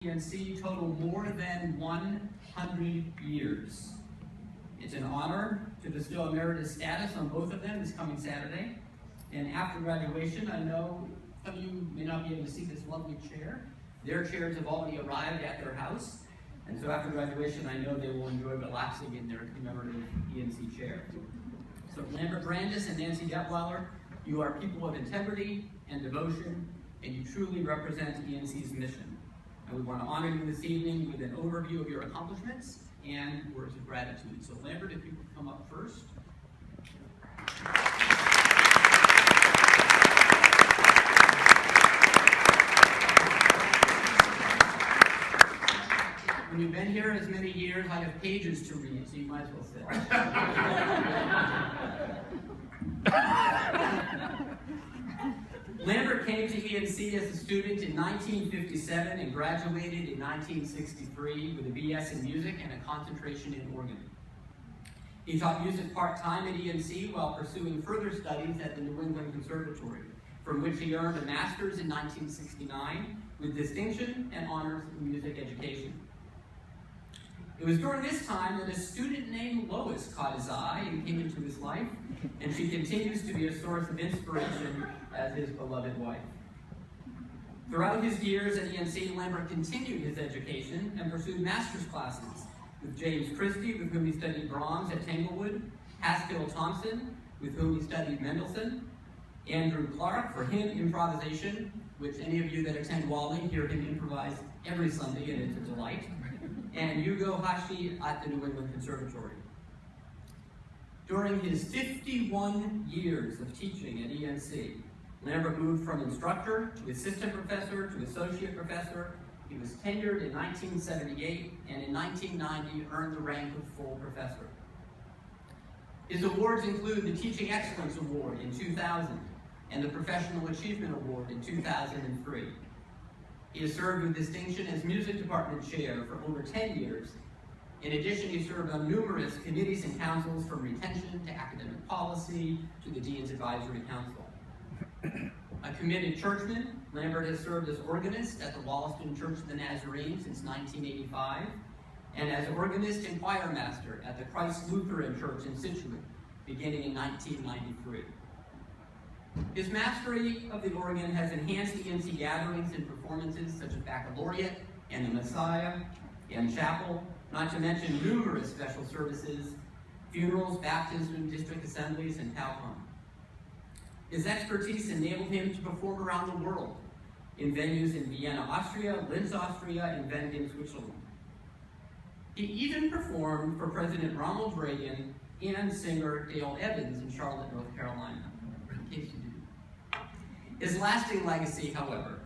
ENC total more than 100 years. It's an honor to bestow emeritus status on both of them this coming Saturday. And after graduation, I know some of you may not be able to see this lovely chair. Their chairs have already arrived at their house. And so after graduation, I know they will enjoy relaxing in their commemorative ENC chair. So Lambert Brandis and Nancy Detweiler, you are people of integrity and devotion, and you truly represent ENC's mission. And we want to honor you this evening with an overview of your accomplishments and words of gratitude. So Lambert, if you could come up first. When you've been here as many years, I have pages to read, so you might as well sit. Lambert came to ENC as a student in 1957 and graduated in 1963 with a BS in music and a concentration in organ. He taught music part-time at ENC while pursuing further studies at the New England Conservatory, from which he earned a master's in 1969 with distinction and honors in music education. It was during this time that a student named Lois caught his eye and came into his life, and she continues to be a source of inspiration as his beloved wife. Throughout his years at ENC, Lambert continued his education and pursued master's classes with James Christie, with whom he studied Brahms at Tanglewood, Haskell Thompson, with whom he studied Mendelssohn, Andrew Clark, for him improvisation, which any of you that attend Wally hear him improvise every Sunday, and it's a delight, and Yugo Hashi at the New England Conservatory. During his 51 years of teaching at ENC, Lambert moved from instructor to assistant professor to associate professor. He was tenured in 1978, and in 1990 earned the rank of full professor. His awards include the Teaching Excellence Award in 2000 and the Professional Achievement Award in 2003. He has served with distinction as music department chair for over 10 years. In addition, he served on numerous committees and councils, from retention to academic policy to the Dean's Advisory Council. A committed churchman, Lambert has served as organist at the Wollaston Church of the Nazarene since 1985, and as organist and choir master at the Christ Lutheran Church in Scituate, beginning in 1993. His mastery of the organ has enhanced ENC gatherings and performances such as Baccalaureate and the Messiah and Chapel, not to mention numerous special services, funerals, baptism, district assemblies, and Taucon. His expertise enabled him to perform around the world in venues in Vienna, Austria, Linz, Austria, and Wengen, Switzerland. He even performed for President Ronald Reagan and singer Dale Evans in Charlotte, North Carolina, in case you didn't. His lasting legacy, however,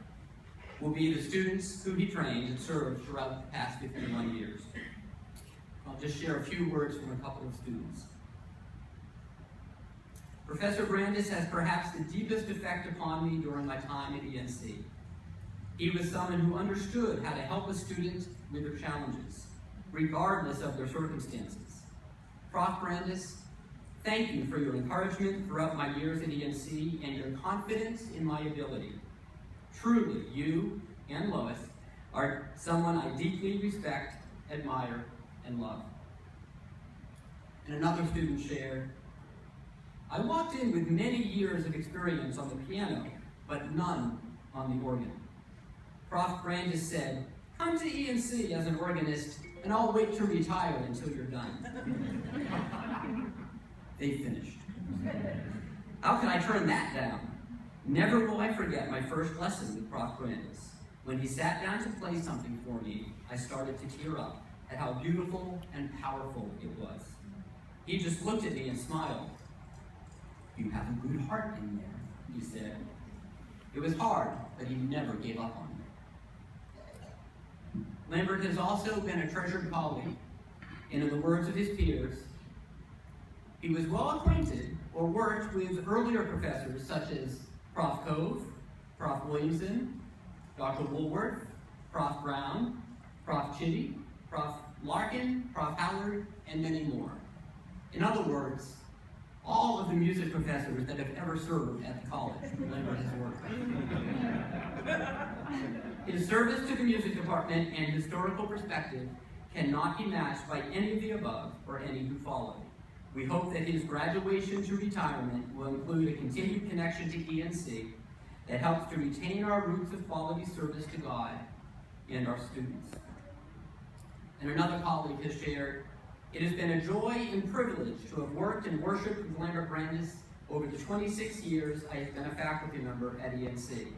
will be the students who he trained and served throughout the past 51 years. I'll just share a few words from a couple of students. Professor Brandis has perhaps the deepest effect upon me during my time at ENC. He was someone who understood how to help a student with their challenges, regardless of their circumstances. Prof. Brandis, thank you for your encouragement throughout my years at ENC and your confidence in my ability. Truly, you and Lois are someone I deeply respect, admire, and love. And another student shared, I walked in with many years of experience on the piano, but none on the organ. Prof. Brandis said, come to ENC as an organist, and I'll wait to retire until you're done. They finished. How can I turn that down? Never will I forget my first lesson with Prof. Brandis. When he sat down to play something for me, I started to tear up at how beautiful and powerful it was. He just looked at me and smiled. You have a good heart in there, he said. It was hard, but he never gave up on me. Lambert has also been a treasured colleague, and in the words of his peers, he was well acquainted or worked with earlier professors such as Prof. Cove, Prof. Williamson, Dr. Woolworth, Prof. Brown, Prof. Chitty, Prof. Larkin, Prof. Howard, and many more. In other words, all of the music professors that have ever served at the college Lambert has worked with. His service to the music department and historical perspective cannot be matched by any of the above or any who follow. We hope that his graduation to retirement will include a continued connection to ENC that helps to retain our roots of quality service to God and our students. And another colleague has shared, "It has been a joy and privilege to have worked and worshiped with Lambert Brandis over the 26 years I have been a faculty member at ENC.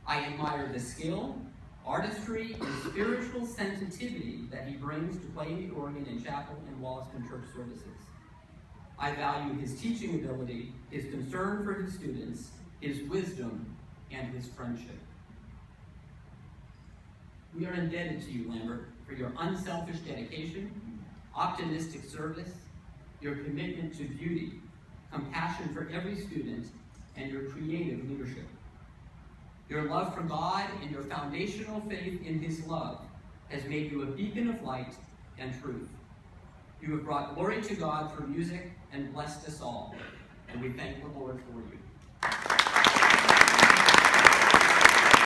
I admire the skill, artistry, and spiritual sensitivity that he brings to playing the organ in chapel and Wollaston church services. I value his teaching ability, his concern for his students, his wisdom, and his friendship." We are indebted to you, Lambert, for your unselfish dedication, optimistic service, your commitment to beauty, compassion for every student, and your creative leadership. Your love for God and your foundational faith in his love has made you a beacon of light and truth. You have brought glory to God through music and blessed us all, and we thank the Lord for you.